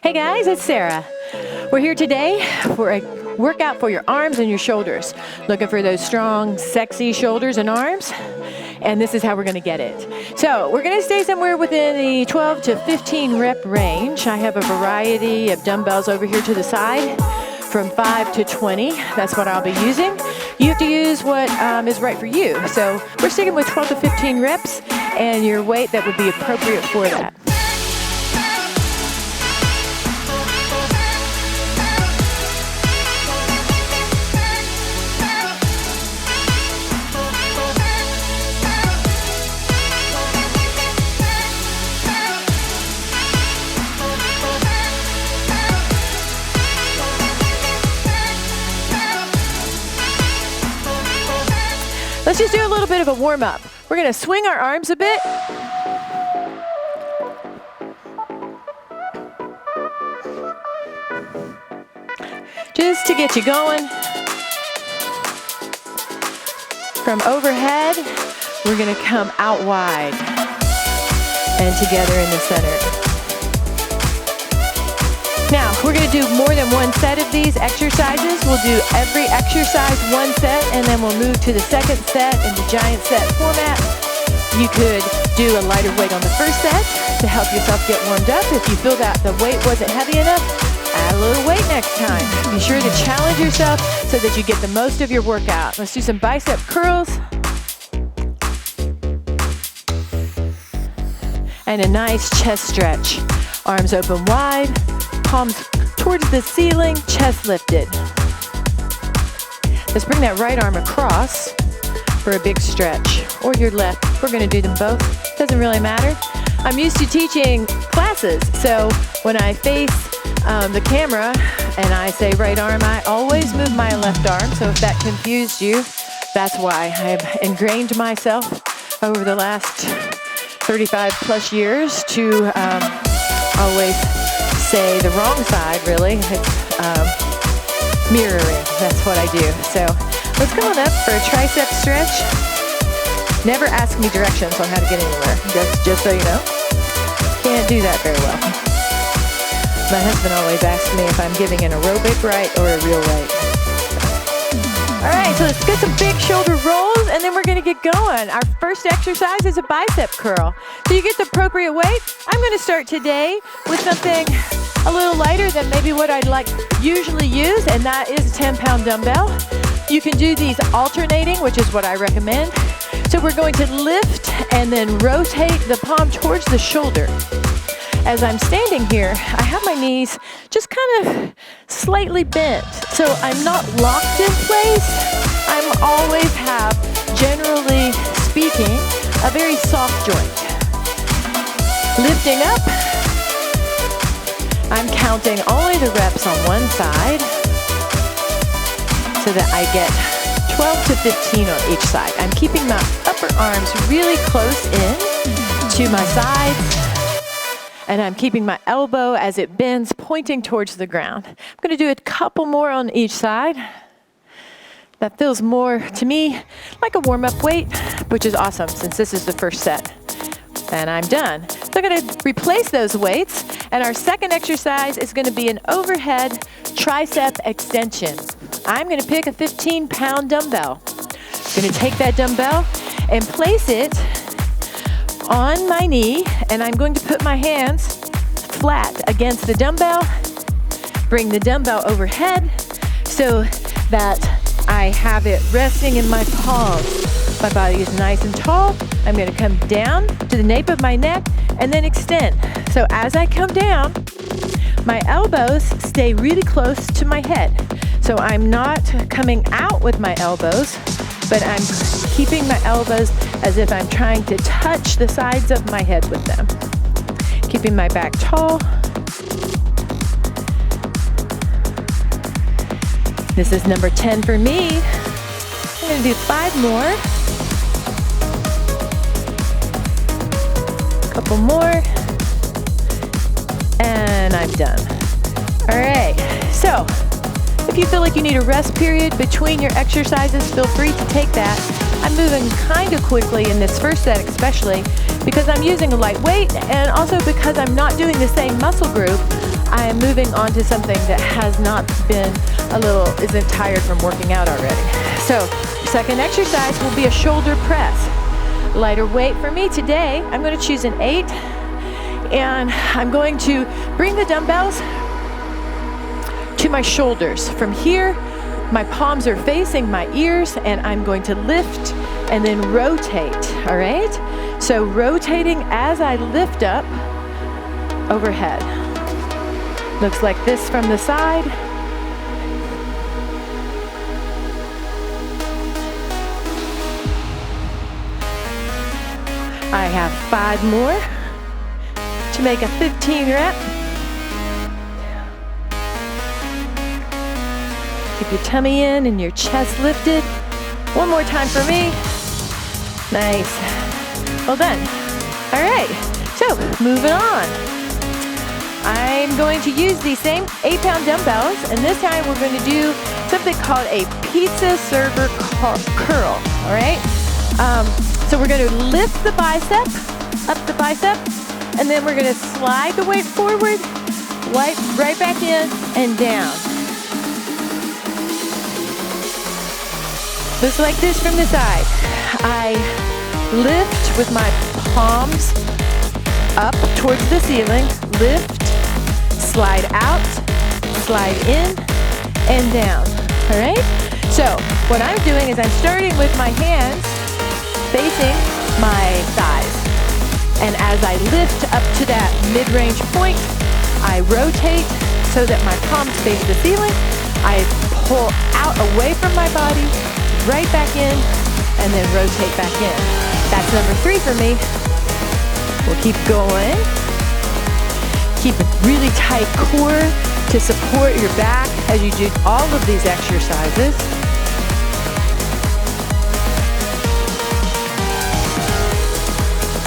Hey guys, it's Sarah. We're here today for a workout for your arms and your shoulders. Looking for those strong, sexy shoulders and arms, and this is how we're gonna get it. So we're gonna stay somewhere within the 12 to 15 rep range. I have a variety of dumbbells over here to the side, from 5 to 20. That's what I'll be using. You have to use what is right for you. So we're sticking with 12 to 15 reps and your weight that would be appropriate for that. Let's just do a little bit of a warm-up. We're gonna swing our arms a bit. Just to get you going. From overhead, we're gonna come out wide and together in the center. Now, we're gonna do more than one set of these exercises. We'll do every exercise one set, and then we'll move to the second set in the giant set format. You could do a lighter weight on the first set to help yourself get warmed up. If you feel that the weight wasn't heavy enough, add a little weight next time. Be sure to challenge yourself so that you get the most of your workout. Let's do some bicep curls. And a nice chest stretch. Arms open wide. Palms towards the ceiling, chest lifted. Let's bring that right arm across for a big stretch, or your left. We're gonna do them both, doesn't really matter. I'm used to teaching classes, so when I face the camera and I say right arm, I always move my left arm, so if that confused you, that's why. I've ingrained myself over the last 35 plus years to always say the wrong side, really. It's mirroring, that's what I do. So let's go on up for a tricep stretch. Never ask me directions on how to get anywhere, just so you know. Can't do that very well. My husband always asks me if I'm giving an aerobic right or a real right. All right, so let's get some big shoulder rolls, and then we're gonna get going. Our first exercise is a bicep curl. So you get the appropriate weight. I'm gonna start today with something a little lighter than maybe what I'd usually use, and that is a 10-pound dumbbell. You can do these alternating, which is what I recommend. So we're going to lift and then rotate the palm towards the shoulder. As I'm standing here, I have my knees just kind of slightly bent. So I'm not locked in place. I always have, generally speaking, a very soft joint. Lifting up, I'm counting only the reps on one side so that I get 12 to 15 on each side. I'm keeping my upper arms really close in to my sides, and I'm keeping my elbow as it bends pointing towards the ground. I'm gonna do a couple more on each side. That feels more, to me, like a warm-up weight, which is awesome since this is the first set. And I'm done. So I'm gonna replace those weights, and our second exercise is gonna be an overhead tricep extension. I'm gonna pick a 15-pound dumbbell. I'm gonna take that dumbbell and place it on my knee, and I'm going to put my hands flat against the dumbbell, bring the dumbbell overhead so that I have it resting in my palms. My body is nice and tall. I'm gonna come down to the nape of my neck and then extend. So as I come down, my elbows stay really close to my head. So I'm not coming out with my elbows, but I'm keeping my elbows as if I'm trying to touch the sides of my head with them. Keeping my back tall. This is number 10 for me. I'm gonna do 5 more. Couple more. And I'm done. All right, so if you feel like you need a rest period between your exercises, feel free to take that. I'm moving kind of quickly in this first set especially because I'm using a light weight, and also because I'm not doing the same muscle group I am moving on to something that has not been isn't tired from working out already. So, second exercise will be a shoulder press. Lighter weight for me today. I'm going to choose an 8, and I'm going to bring the dumbbells to my shoulders. From here, my palms are facing my ears, and I'm going to lift and then rotate, all right? So rotating as I lift up overhead. Looks like this from the side. I have 5 more to make a 15 rep. Keep your tummy in and your chest lifted. One more time for me. Nice. Well done. All right, so moving on. I'm going to use these same 8-pound dumbbells, and this time we're going to do something called a pizza server curl, all right? So we're going to lift the bicep, up the bicep, and then we're going to slide the weight forward, right back in and down. Looks like this from the side. I lift with my palms up towards the ceiling, lift, slide out, slide in, and down, all right? So what I'm doing is I'm starting with my hands facing my thighs. And as I lift up to that mid-range point, I rotate so that my palms face the ceiling. I pull out away from my body, right back in, and then rotate back in. That's number 3 for me. We'll keep going. Keep a really tight core to support your back as you do all of these exercises.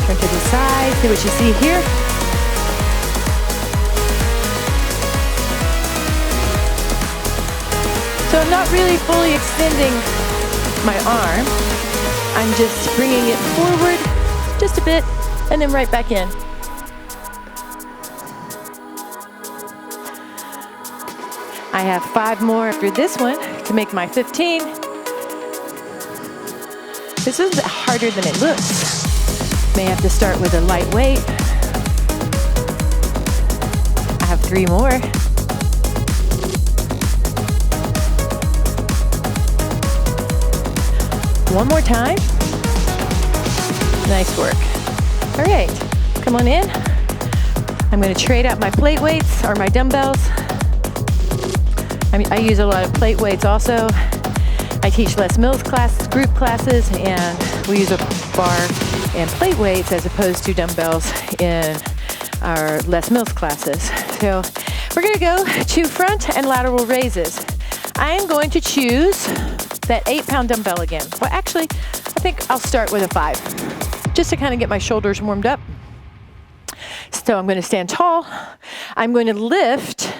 Turn to the side, see what you see here. So I'm not really fully extending my arm. I'm just bringing it forward just a bit and then right back in. I have 5 more after this one to make my 15. This is harder than it looks. May have to start with a light weight. I have 3 more. One more time. Nice work. All right, come on in. I'm going to trade out my plate weights or my dumbbells. I use a lot of plate weights also. I teach Les Mills group classes, and we use a bar and plate weights as opposed to dumbbells in our Les Mills classes. So we're going to go to front and lateral raises. I am going to choose that 8-pound dumbbell again. Well, actually, I think I'll start with a 5, just to kind of get my shoulders warmed up. So I'm going to stand tall. I'm going to lift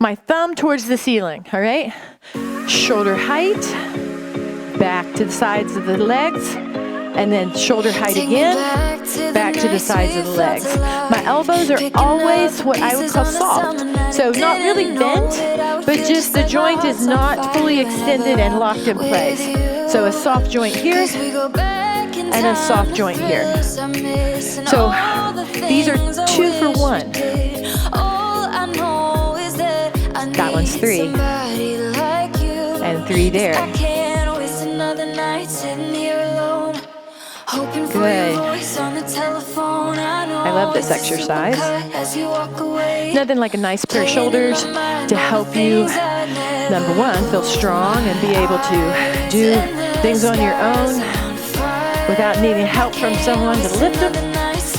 my thumb towards the ceiling, all right? Shoulder height, back to the sides of the legs, and then shoulder height again, back to the sides of the legs. My elbows are always what I would call soft. So not really bent, but just the joint is not fully extended and locked in place. So a soft joint here, and a soft joint here. So these are 2 for 1. That one's 3. And 3 there. Good. I love this exercise. Nothing like a nice pair of shoulders to help you, number 1, feel strong and be able to do things on your own without needing help from someone to lift them,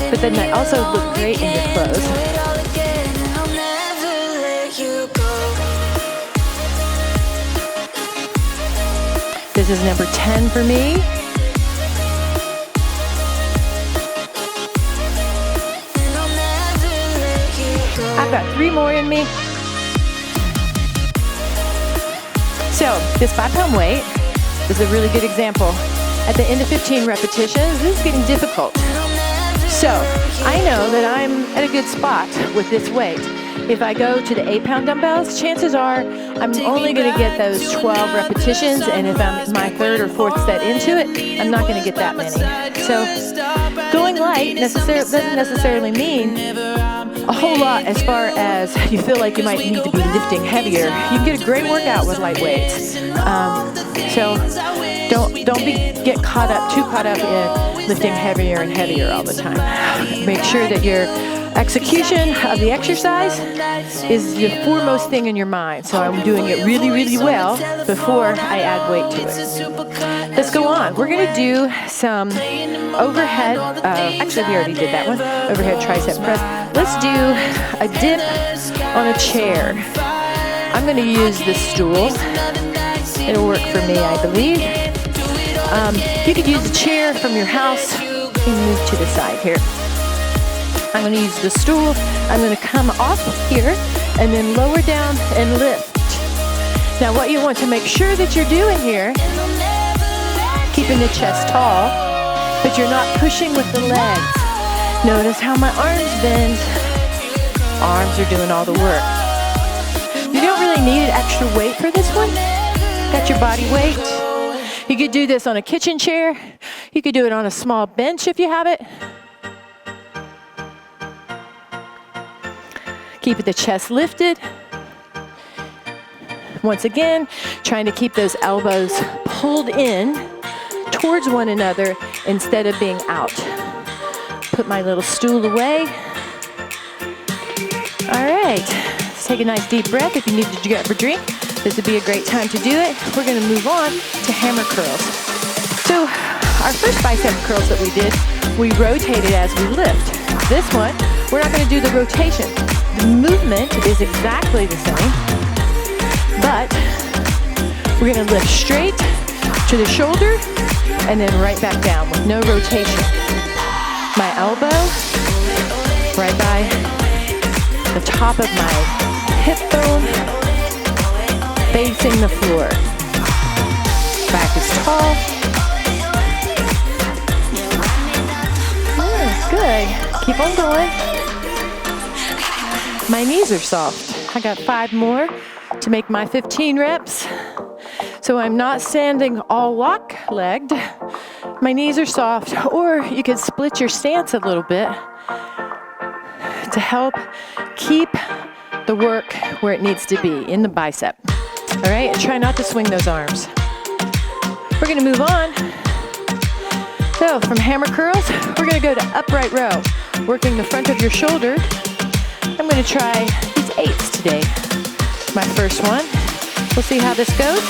but then they also look great in your clothes. This is number 10 for me. I've got 3 more in me. So this 5-pound weight is a really good example. At the end of 15 repetitions, this is getting difficult. So I know that I'm at a good spot with this weight. If I go to the 8-pound dumbbells, chances are I'm only going to get those 12 repetitions, and if I'm my third or fourth set into it, I'm not going to get that many. So going light doesn't necessarily mean a whole lot as far as you feel like you might need to be lifting heavier. You can get a great workout with light weights. So don't get too caught up in lifting heavier and heavier all the time. Make sure that your execution of the exercise is the foremost thing in your mind. So I'm doing it really, really well before I add weight to it. Let's go on. We're going to do some overhead, actually we already did that one, overhead tricep press. Let's do a dip on a chair. I'm going to use the stool. It'll work for me, I believe. You could use a chair from your house. You can move to the side here. I'm going to use the stool. I'm going to come off here and then lower down and lift. Now what you want to make sure that you're doing here, keeping the chest tall, but you're not pushing with the legs. Notice how my arms bend. Arms are doing all the work. You don't really need an extra weight for this one. Got your body weight. You could do this on a kitchen chair. You could do it on a small bench if you have it. Keep the chest lifted. Once again, trying to keep those elbows pulled in towards one another instead of being out. Put my little stool away. All right, let's take a nice deep breath. If you need to grab a drink, this would be a great time to do it. We're gonna move on to hammer curls. So our first bicep curls that we did, we rotated as we lift. This one, we're not gonna do the rotation. The movement is exactly the same, but we're gonna lift straight to the shoulder and then right back down with no rotation. My elbow right by the top of my hip bone, facing the floor. Back is tall. Good. Keep on going. My knees are soft. I got 5 more to make my 15 reps. So I'm not standing all lock-legged. My knees are soft, or you could split your stance a little bit to help keep the work where it needs to be, in the bicep. All right, and try not to swing those arms. We're gonna move on. So from hammer curls, we're gonna go to upright row, working the front of your shoulder. I'm gonna try these 8s today. My first one. We'll see how this goes.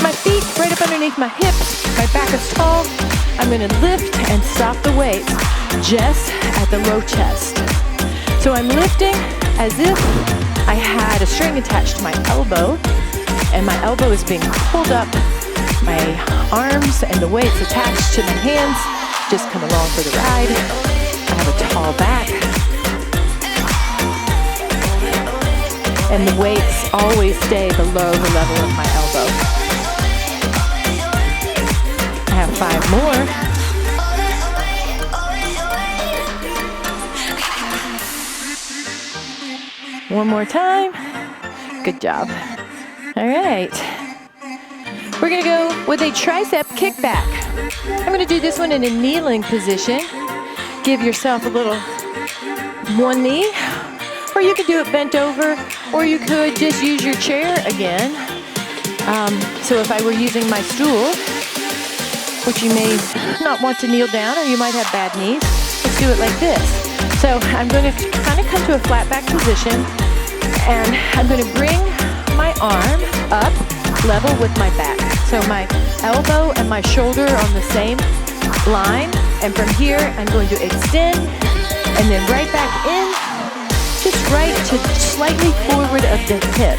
My feet right up underneath my hips. My back is tall. I'm gonna lift and stop the weights just at the low chest. So I'm lifting as if I had a string attached to my elbow, and my elbow is being pulled up. My arms and the weights attached to my hands just come along for the ride. I have a tall back. And the weights always stay below the level of my elbow. I have 5 more. One more time. Good job. All right. We're gonna go with a tricep kickback. I'm gonna do this one in a kneeling position. Give yourself a little one knee, or you could do it bent over, or you could just use your chair again. So if I were using my stool, which you may not want to kneel down, or you might have bad knees, let's do it like this. So I'm going to kind of come to a flat back position, and I'm going to bring my arm up level with my back. So my elbow and my shoulder are on the same line, and from here I'm going to extend and then right back in, just right to slightly forward of the hip.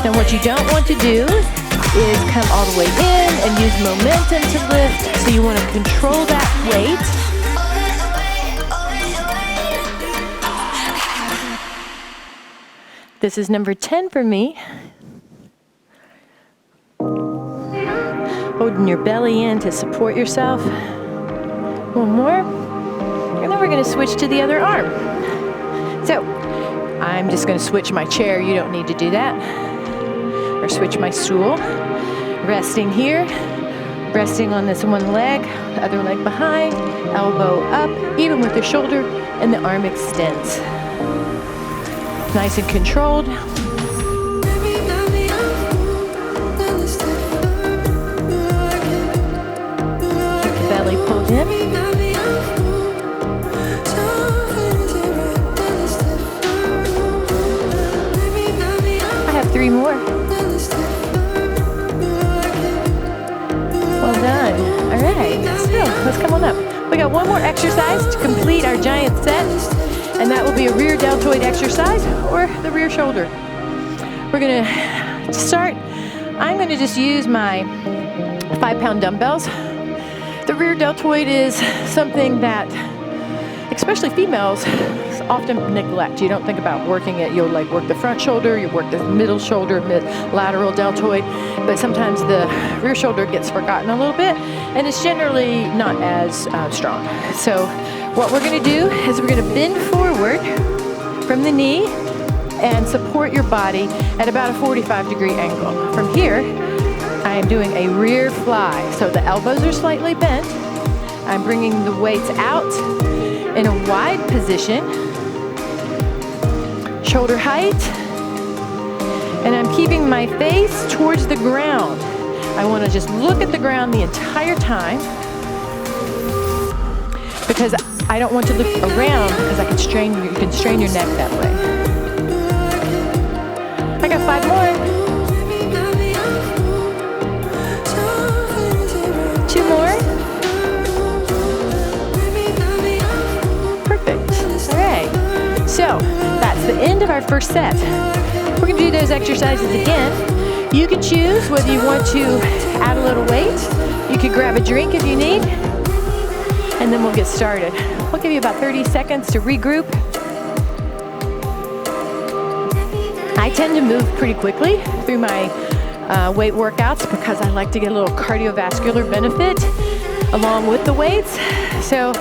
Now what you don't want to do is come all the way in and use momentum to lift, so you want to control that weight. This is number 10 for me. Holding your belly in to support yourself. One more. And then we're going to switch to the other arm. So I'm just going to switch my chair. You don't need to do that. Or switch my stool. Resting here. Resting on this one leg, the other leg behind, elbow up, even with the shoulder, and the arm extends. Nice and controlled. Belly pulled in. I have 3 more. Well done. All right, so let's come on up. We got one more exercise to complete our giant set, and that will be a rear deltoid exercise or the rear shoulder. We're gonna start. I'm gonna just use my 5-pound dumbbells. The rear deltoid is something that, especially females, often neglect. You don't think about working it. You'll like work the front shoulder, you work the middle shoulder, lateral deltoid, but sometimes the rear shoulder gets forgotten a little bit, and it's generally not as strong. So what we're gonna do is we're gonna bend forward from the knee and support your body at about a 45-degree angle. From here, I am doing a rear fly. So the elbows are slightly bent. I'm bringing the weights out in a wide position, shoulder height, and I'm keeping my face towards the ground. I want to just look at the ground the entire time because I don't want to look around because you can strain your neck that way. I got 5 more. 2 more. Perfect. All right. So that's the end of our first set. We're going to do those exercises again. You can choose whether you want to add a little weight. You could grab a drink if you need. And then we'll get started. We'll give you about 30 seconds to regroup. I tend to move pretty quickly through my weight workouts because I like to get a little cardiovascular benefit along with the weights. So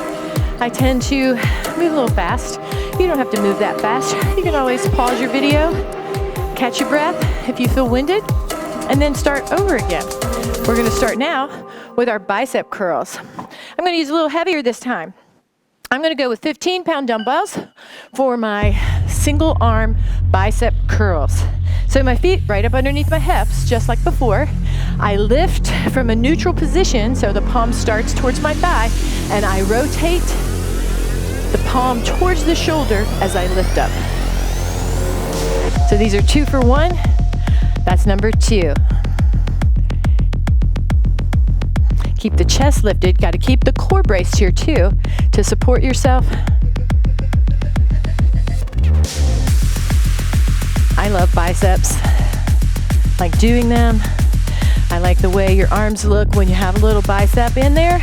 I tend to move a little fast. You don't have to move that fast. You can always pause your video, catch your breath if you feel winded, and then start over again. We're gonna start now with our bicep curls. I'm gonna use a little heavier this time. I'm gonna go with 15-pound dumbbells for my single arm bicep curls. So my feet right up underneath my hips, just like before. I lift from a neutral position, so the palm starts towards my thigh, and I rotate the palm towards the shoulder as I lift up. So these are 2 for 1. That's number 2. Keep the chest lifted. Got to keep the core braced here too to support yourself. I love biceps. Like doing them. I like the way your arms look when you have a little bicep in there.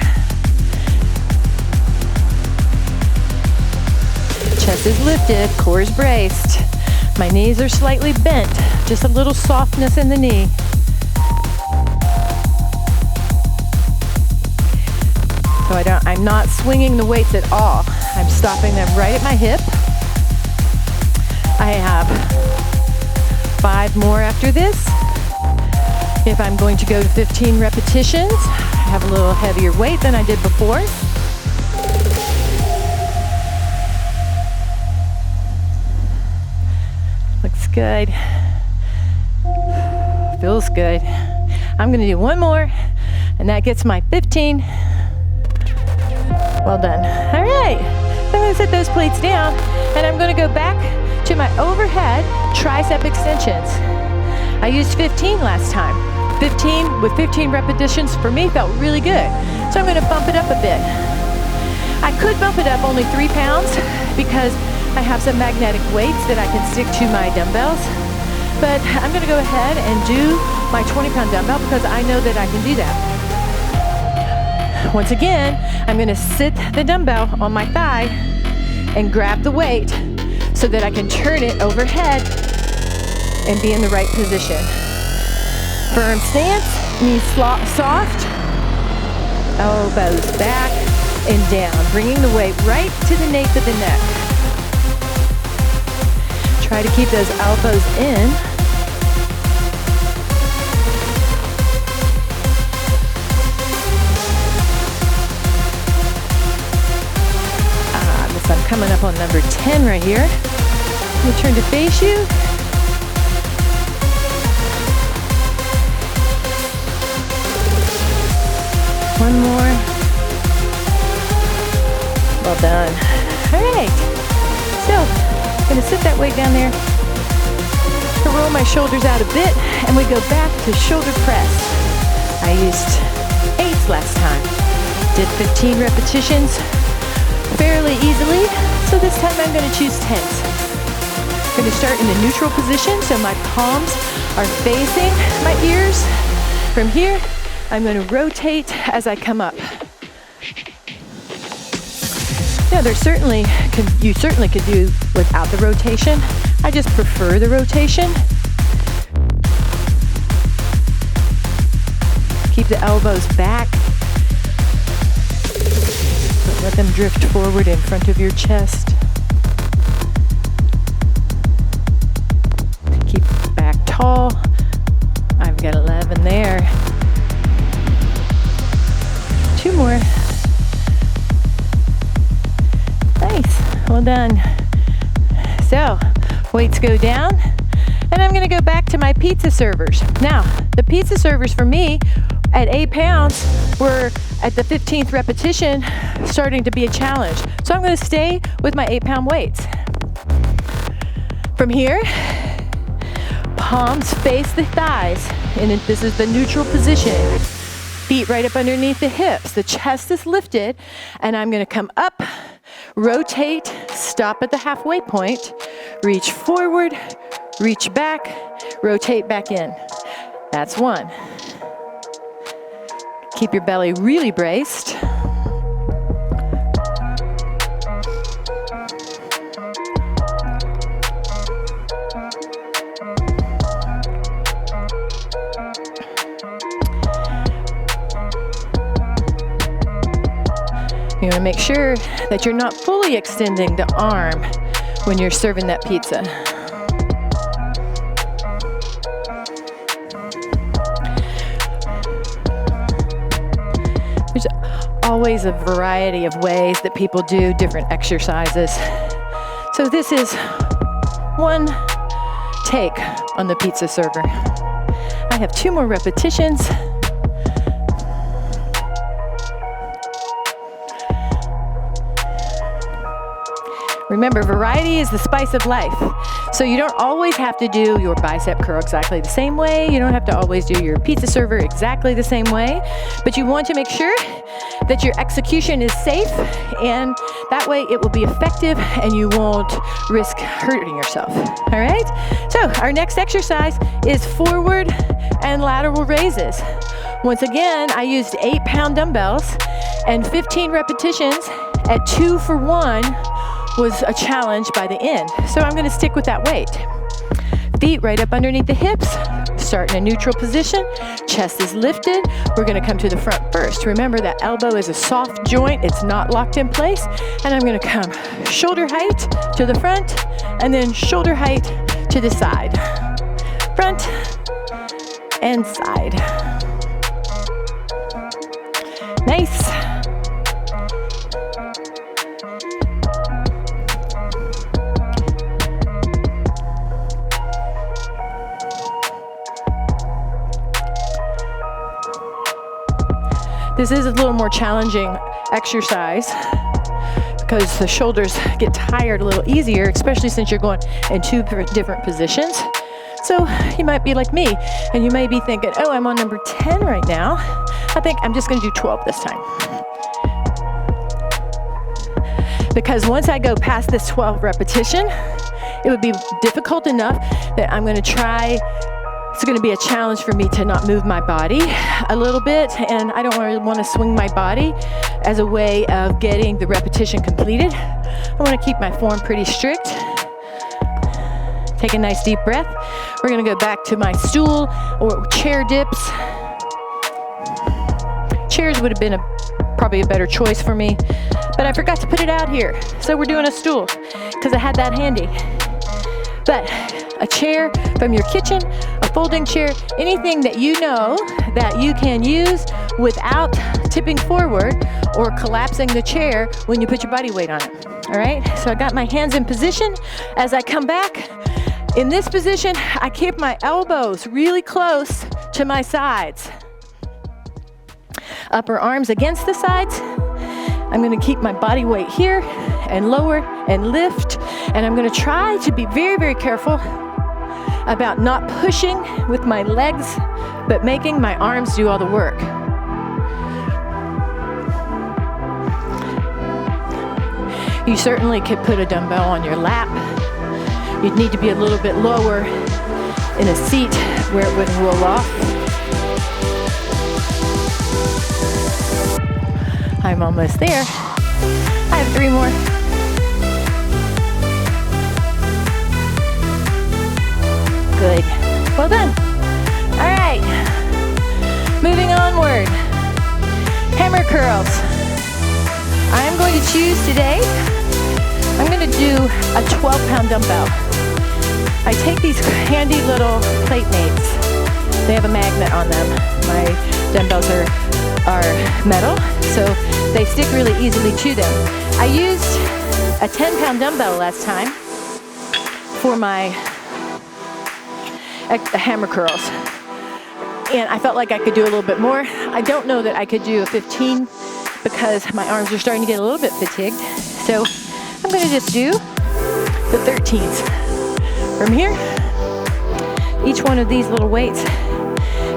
Chest is lifted, core is braced. My knees are slightly bent, just a little softness in the knee. So I'm not swinging the weights at all. I'm stopping them right at my hip. I have 5 more after this. If I'm going to go to 15 repetitions, I have a little heavier weight than I did before. Looks good. Feels good. I'm gonna do 1 more, and that gets my 15. Well done. All right, I'm gonna set those plates down, and I'm gonna go back to my overhead tricep extensions. I used 15 last time. 15 with 15 repetitions for me felt really good. So I'm gonna bump it up a bit. I could bump it up only 3 pounds because I have some magnetic weights that I can stick to my dumbbells. But I'm gonna go ahead and do my 20-pound dumbbell because I know that I can do that. Once again, I'm gonna sit the dumbbell on my thigh and grab the weight so that I can turn it overhead and be in the right position. Firm stance, knees soft, elbows back, and down, bringing the weight right to the nape of the neck. Try to keep those elbows in. I'm coming up on number 10 right here. We'll turn to face you. One more. Well done. All right. So, I'm going to sit that weight down there. To roll my shoulders out a bit, and we go back to shoulder press. I used 8s last time. Did 15 repetitions. Fairly easily, so this time I'm going to choose 10s. I'm going to start in a neutral position, so my palms are facing my ears. From here, I'm going to rotate as I come up. Now, you certainly could do without the rotation. I just prefer the rotation. Keep the elbows back. Let them drift forward in front of your chest. Keep back tall. I've got 11 there. 2 more. Nice. Well done. So, weights go down, and I'm going to go back to my pizza servers. Now, the pizza servers for me at 8 pounds were at the 15th repetition starting to be a challenge. So I'm going to stay with my 8-pound weights. From here, palms face the thighs, and this is the neutral position. Feet right up underneath the hips. The chest is lifted, and I'm going to come up, rotate, stop at the halfway point, reach forward, reach back, rotate back in. That's 1. Keep your belly really braced. You want to make sure that you're not fully extending the arm when you're serving that pizza. There's always a variety of ways that people do different exercises. So this is one take on the pizza server. I have 2 more repetitions. Remember, variety is the spice of life. So you don't always have to do your bicep curl exactly the same way. You don't have to always do your pizza server exactly the same way. But you want to make sure that your execution is safe, and that way it will be effective and you won't risk hurting yourself. All right? So our next exercise is forward and lateral raises. Once again, I used 8-pound dumbbells, and 15 repetitions at 2 for 1 was a challenge by the end. So I'm going to stick with that weight. Feet right up underneath the hips. Start in a neutral position. Chest is lifted. We're going to come to the front first. Remember that elbow is a soft joint. It's not locked in place. And I'm going to come shoulder height to the front, and then shoulder height to the side. Front and side. Nice. This is a little more challenging exercise because the shoulders get tired a little easier, especially since you're going in 2 different positions. So you might be like me, and you may be thinking, oh, I'm on number 10 right now. I think I'm just going to do 12 this time. Because once I go past this 12 repetition, it would be difficult enough that I'm going to try. It's going to be a challenge for me to not move my body a little bit, and I don't really want to swing my body as a way of getting the repetition completed. I want to keep my form pretty strict. Take a nice deep breath. We're going to go back to my stool or chair dips. Chairs would have been probably a better choice for me, but I forgot to put it out here. So we're doing a stool because I had that handy. But a chair from your kitchen, a folding chair, anything that you know that you can use without tipping forward or collapsing the chair when you put your body weight on it. All right, so I got my hands in position. As I come back, in this position, I keep my elbows really close to my sides. Upper arms against the sides. I'm gonna keep my body weight here and lower and lift. And I'm gonna try to be very, very careful about not pushing with my legs, but making my arms do all the work. You certainly could put a dumbbell on your lap. You'd need to be a little bit lower in a seat where it wouldn't roll off. I'm almost there. I have 3 more. Good. Well done. All right. Moving onward. Hammer curls. I'm going to choose today, I'm going to do a 12-pound dumbbell. I take these handy little plate mates. They have a magnet on them. My dumbbells are metal, so they stick really easily to them. I used a 10-pound dumbbell last time for my hammer curls, and I felt like I could do a little bit more. I don't know that I could do a 15 because my arms are starting to get a little bit fatigued, so I'm going to just do the 13s. From here, each one of these little weights,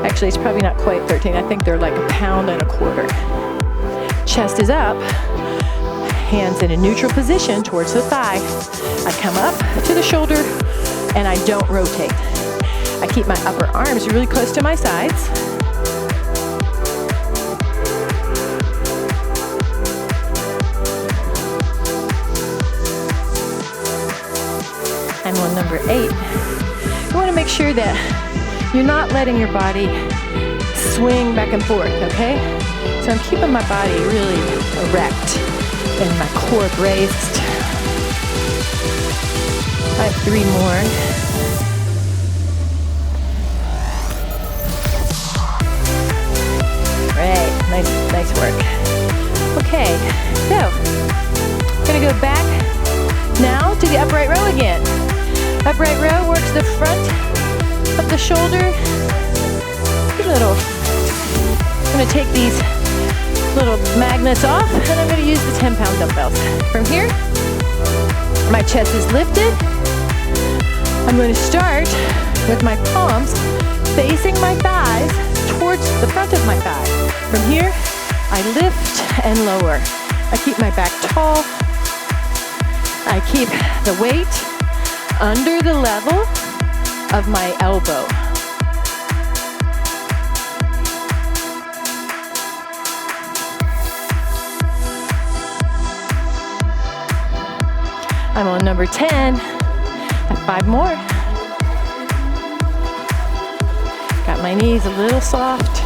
actually it's probably not quite 13, I think they're like 1.25 pounds. Chest is up, hands in a neutral position towards the thigh. I come up to the shoulder and I don't rotate. I keep my upper arms really close to my sides. I'm on number 8. You want to make sure that you're not letting your body swing back and forth, okay? So I'm keeping my body really erect and my core braced. I have 3 more. Right, nice work. Okay, so I'm gonna go back now to the upright row again. Upright row works the front of the shoulder. I'm gonna take these little magnets off and I'm gonna use the 10-pound dumbbells. From here, my chest is lifted. I'm going to start with my palms facing my thighs towards the front of my thigh. From here, I lift and lower. I keep my back tall. I keep the weight under the level of my elbow. I'm on number 10. I have 5 more. Got my knees a little soft.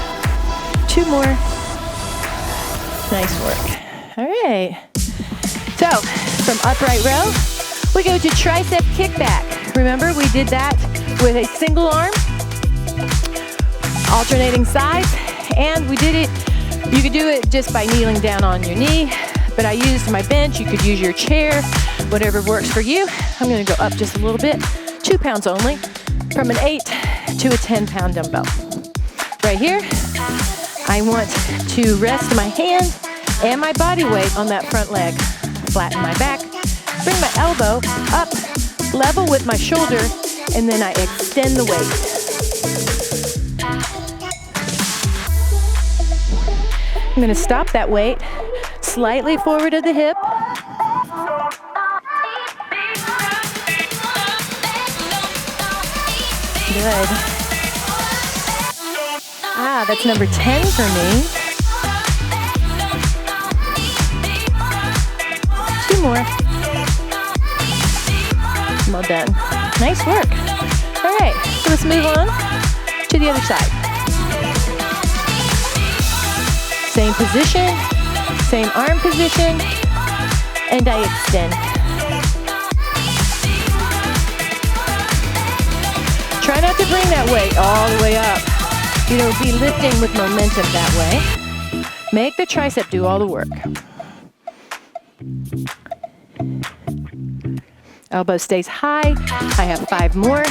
2 more. Nice work. All right. So from upright row, we go to tricep kickback. Remember, we did that with a single arm, alternating sides, and we did it, you could do it just by kneeling down on your knee, but I used my bench. You could use your chair, whatever works for you. I'm gonna go up just a little bit, 2 pounds only, from an 8 to a 10-pound dumbbell. Right here, I want to rest my hand and my body weight on that front leg. Flatten my back, bring my elbow up, level with my shoulder, and then I extend the weight. I'm gonna stop that weight slightly forward of the hip. Good. That's number 10 for me. 2 more. Well done. Nice work. All right, so let's move on to the other side. Same position, Same arm position, and I extend. Try not to bring that weight all the way up. You know, be lifting with momentum that way. Make the tricep do all the work. Elbow stays high. I have 5 more.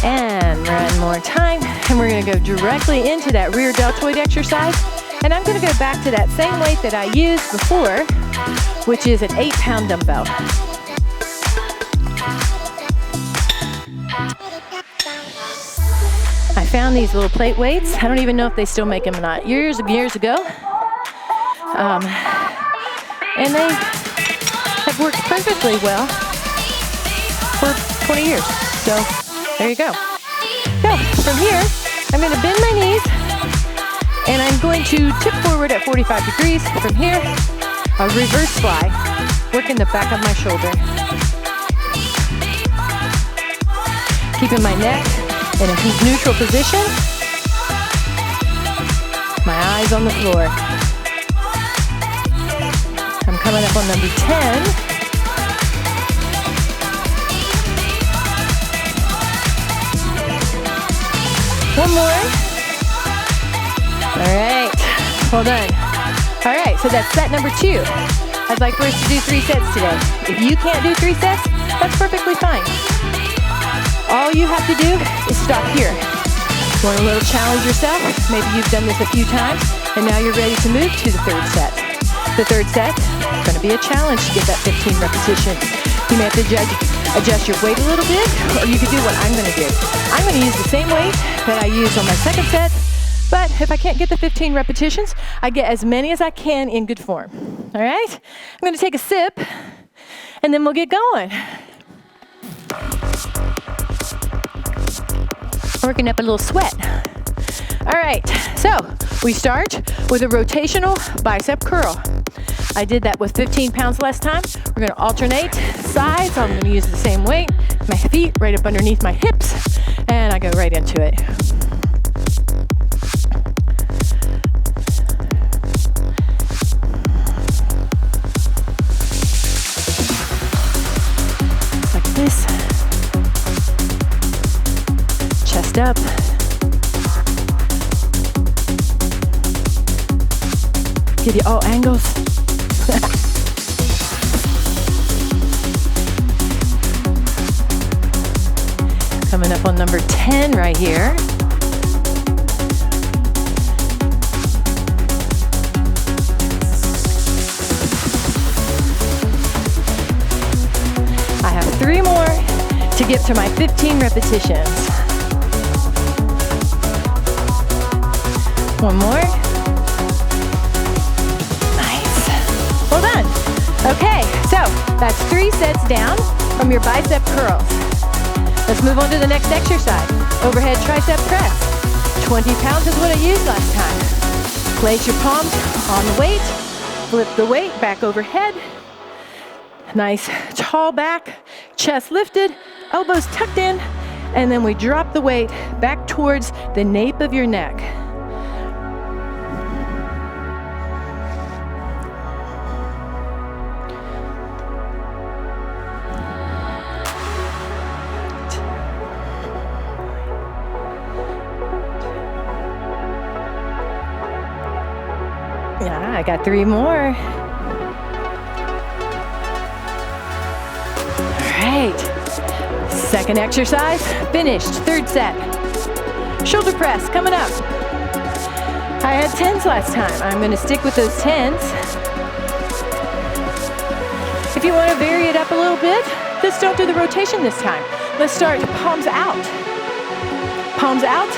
And one more time. And we're gonna go directly into that rear deltoid exercise. And I'm gonna go back to that same weight that I used before, which is an 8-pound dumbbell. I found these little plate weights. I don't even know if they still make them or not. Years ago. And they have worked perfectly well for 20 years. So there you go. So from here, I'm going to bend my knees and I'm going to tip forward at 45 degrees. From here, a reverse fly, working the back of my shoulder. Keeping my neck in a neutral position. My eyes on the floor. I'm coming up on number 10. One more. All right, well done. All right, so that's set number 2. I'd like for us to do 3 sets today. If you can't do 3 sets, that's perfectly fine. All you have to do is stop here. Want a little challenge yourself? Maybe you've done this a few times, and now you're ready to move to the 3rd set. The 3rd set is going to be a challenge to get that 15 repetitions. You may have to adjust your weight a little bit, or you could do what I'm going to do. I'm going to use the same weight that I used on my 2nd set, but if I can't get the 15 repetitions, I get as many as I can in good form. All right? I'm going to take a sip, and then we'll get going. Working up a little sweat. All right, so we start with a rotational bicep curl. I did that with 15 pounds last time. We're gonna alternate sides. I'm gonna use the same weight. My feet right up underneath my hips, and I go right into it. Like this. Chest up. Give you all angles. Coming up on number 10 right here. I have 3 more to get to my 15 repetitions. One more. Nice. Well done. Okay, so that's 3 sets down from your bicep curls. Let's move on to the next exercise. Overhead tricep press. 20 pounds is what I used last time. Place your palms on the weight. Flip the weight back overhead. Nice tall back, chest lifted, elbows tucked in, and then we drop the weight back towards the nape of your neck. Yeah, I got 3 more. All right. Second exercise, finished. 3rd set. Shoulder press coming up. I had 10s last time. I'm going to stick with those 10s. If you want to vary it up a little bit, just don't do the rotation this time. Let's start palms out. Palms out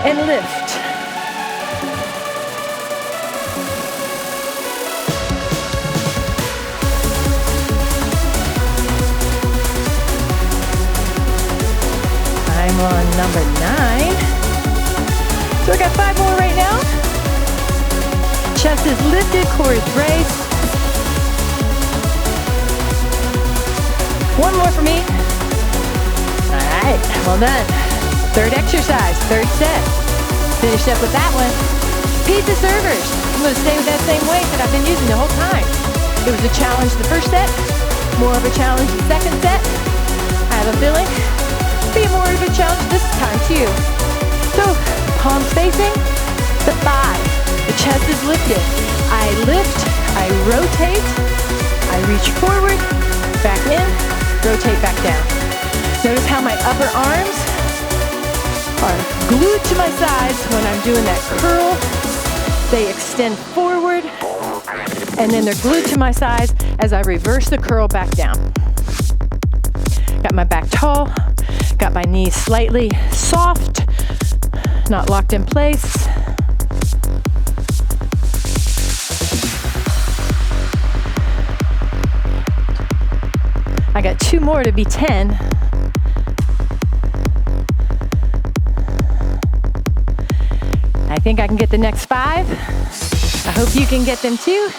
and lift. I'm on number 9. So I got 5 more right now. Chest is lifted, core is raised. 1 more for me. All right, well done. 3rd exercise, 3rd set. Finished up with that one. Pizza servers. I'm going to stay with that same weight that I've been using the whole time. It was a challenge the first set, more of a challenge the second set. I have a feeling be more of a challenge this time too. So, palms facing the thigh. The chest is lifted. I lift, I rotate, I reach forward, back in, rotate back down. Notice how my upper arms are glued to my sides when I'm doing that curl. They extend forward, and then they're glued to my sides as I reverse the curl back down. Got my back tall, got my knees slightly soft, not locked in place. I got 2 more to be 10. I think I can get the next 5. I hope you can get them too.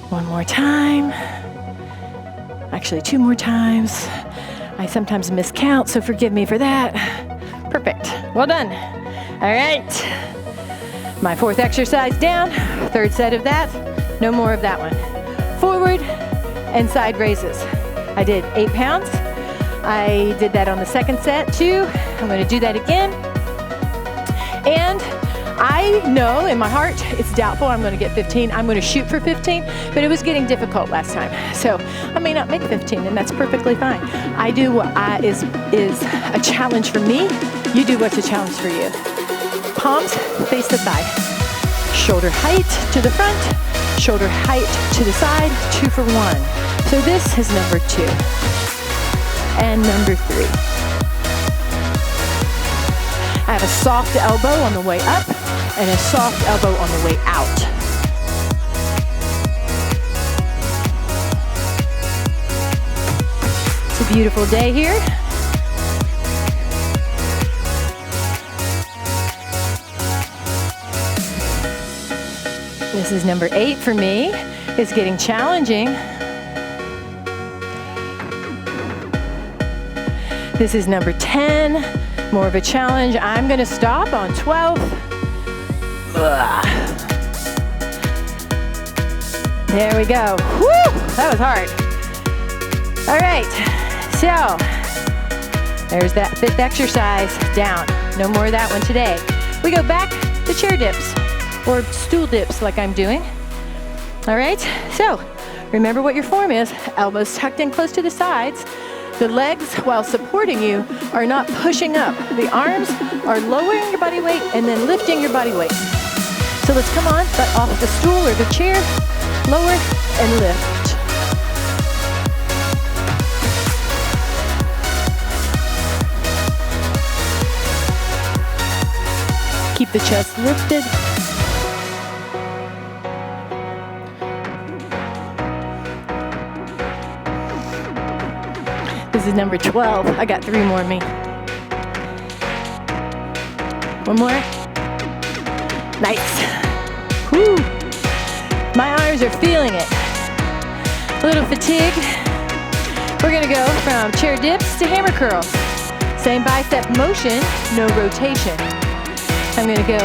One more time. Actually, 2 more times. I sometimes miscount, so forgive me for that. Perfect. Well done. All right. My 4th exercise down. 3rd set of that. No more of that one. Forward and side raises. I did 8 pounds. I did that on the 2nd set too. I'm going to do that again. And I know in my heart it's doubtful I'm going to get 15. I'm going to shoot for 15, but it was getting difficult last time. So I may not make 15, and that's perfectly fine. I do what is a challenge for me. You do what's a challenge for you. Palms face the thigh. Shoulder height to the front. Shoulder height to the side, 2 for 1. So this is number 2 and number 3. I have a soft elbow on the way up and a soft elbow on the way out. It's a beautiful day here. This is number 8 for me. It's getting challenging. This is number 10, more of a challenge. I'm gonna stop on 12. Ugh. There we go. Woo, that was hard. All right, so there's that 5th exercise down. No more of that one today. We go back to chair dips. Or stool dips like I'm doing. All right, so remember what your form is. Elbows tucked in close to the sides. The legs, while supporting you, are not pushing up. The arms are lowering your body weight and then lifting your body weight. So let's come on, butt off the stool or the chair, lower and lift. Keep the chest lifted. This is number 12. I got 3 more in me. One more. Nice. Woo. My arms are feeling it. A little fatigue. We're gonna go from chair dips to hammer curls. Same bicep motion, no rotation. I'm gonna go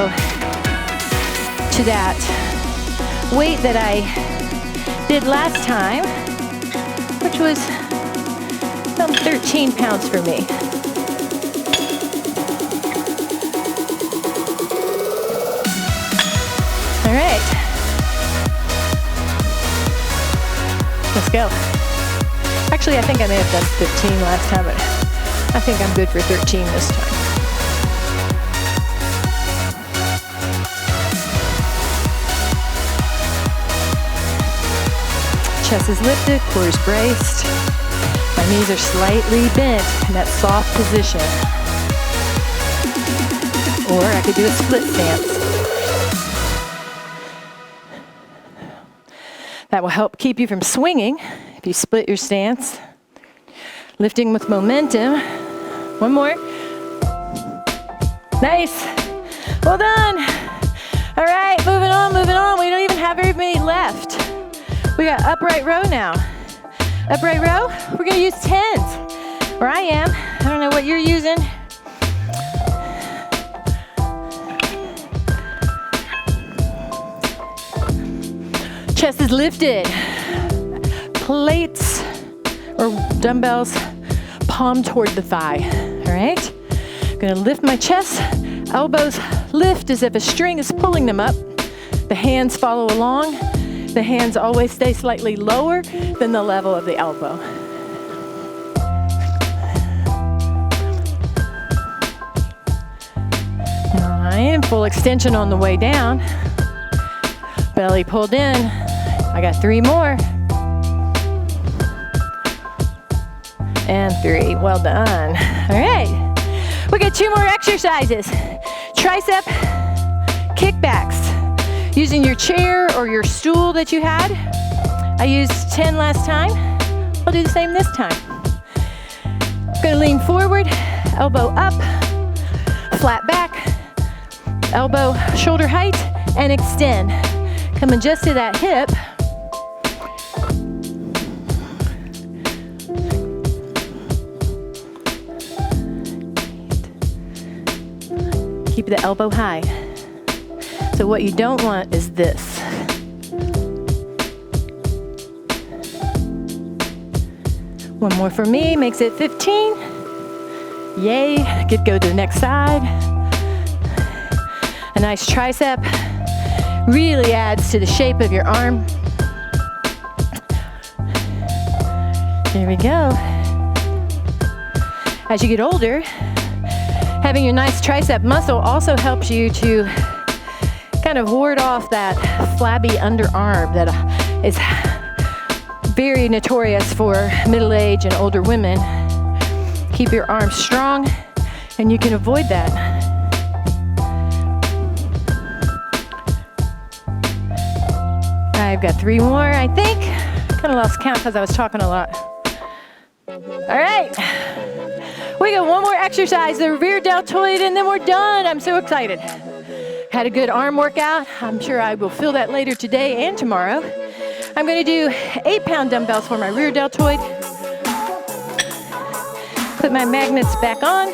to that weight that I did last time, which was some 13 pounds for me. All right. Let's go. Actually, I think I may have done 15 last time, but I think I'm good for 13 this time. Chest is lifted, core is braced. My knees are slightly bent in that soft position. Or I could do a split stance. That will help keep you from swinging if you split your stance. Lifting with momentum. One more. Nice. Well done. All right, moving on, moving on. We don't even have very many left. We got upright row now. Upright row, we're gonna use 10s. Where I am, I don't know what you're using. Chest is lifted. Plates or dumbbells, palm toward the thigh, all right? I'm gonna lift my chest, elbows lift as if a string is pulling them up. The hands follow along. The hands always stay slightly lower than the level of the elbow. All right, full extension on the way down. Belly pulled in. I got 3 more. And 3, well done. All right, we got 2 more exercises. Tricep kickbacks. Using your chair or your stool that you had. I used 10 last time. I'll do the same this time. I'm gonna lean forward, elbow up, flat back, elbow shoulder height, and extend. Coming just to that hip. Keep the elbow high. So what you don't want is this. One more for me, makes it 15. Yay, go to the next side. A nice tricep really adds to the shape of your arm. There we go. As you get older, having your nice tricep muscle also helps you to kind of ward off that flabby underarm that is very notorious for middle-aged and older women. Keep your arms strong and you can avoid that. I've got 3 more, I think. Kind of lost count because I was talking a lot. All right, we got 1 more exercise, the rear deltoid, and then we're done. I'm so excited. Had a good arm workout. I'm sure I will feel that later today and tomorrow. I'm going to do 8-pound dumbbells for my rear deltoid. Put my magnets back on.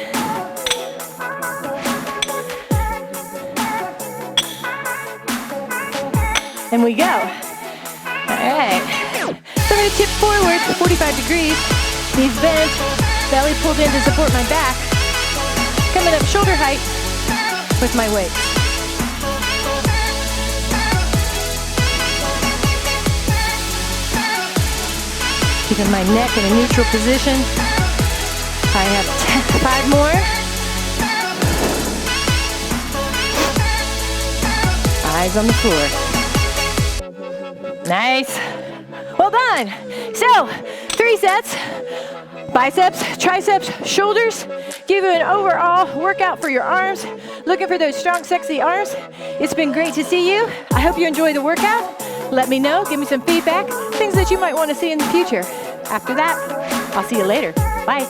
And we go. All right. So I'm going to tip forward 45 degrees. Knees bent, belly pulled in to support my back. Coming up shoulder height with my weight. Keeping my neck in a neutral position. I have 5 more. Eyes on the floor. Nice. Well done. So, 3 sets. Biceps, triceps, shoulders. Give you an overall workout for your arms. Looking for those strong, sexy arms. It's been great to see you. I hope you enjoy the workout. Let me know, give me some feedback, things that you might want to see in the future. After that, I'll see you later. Bye.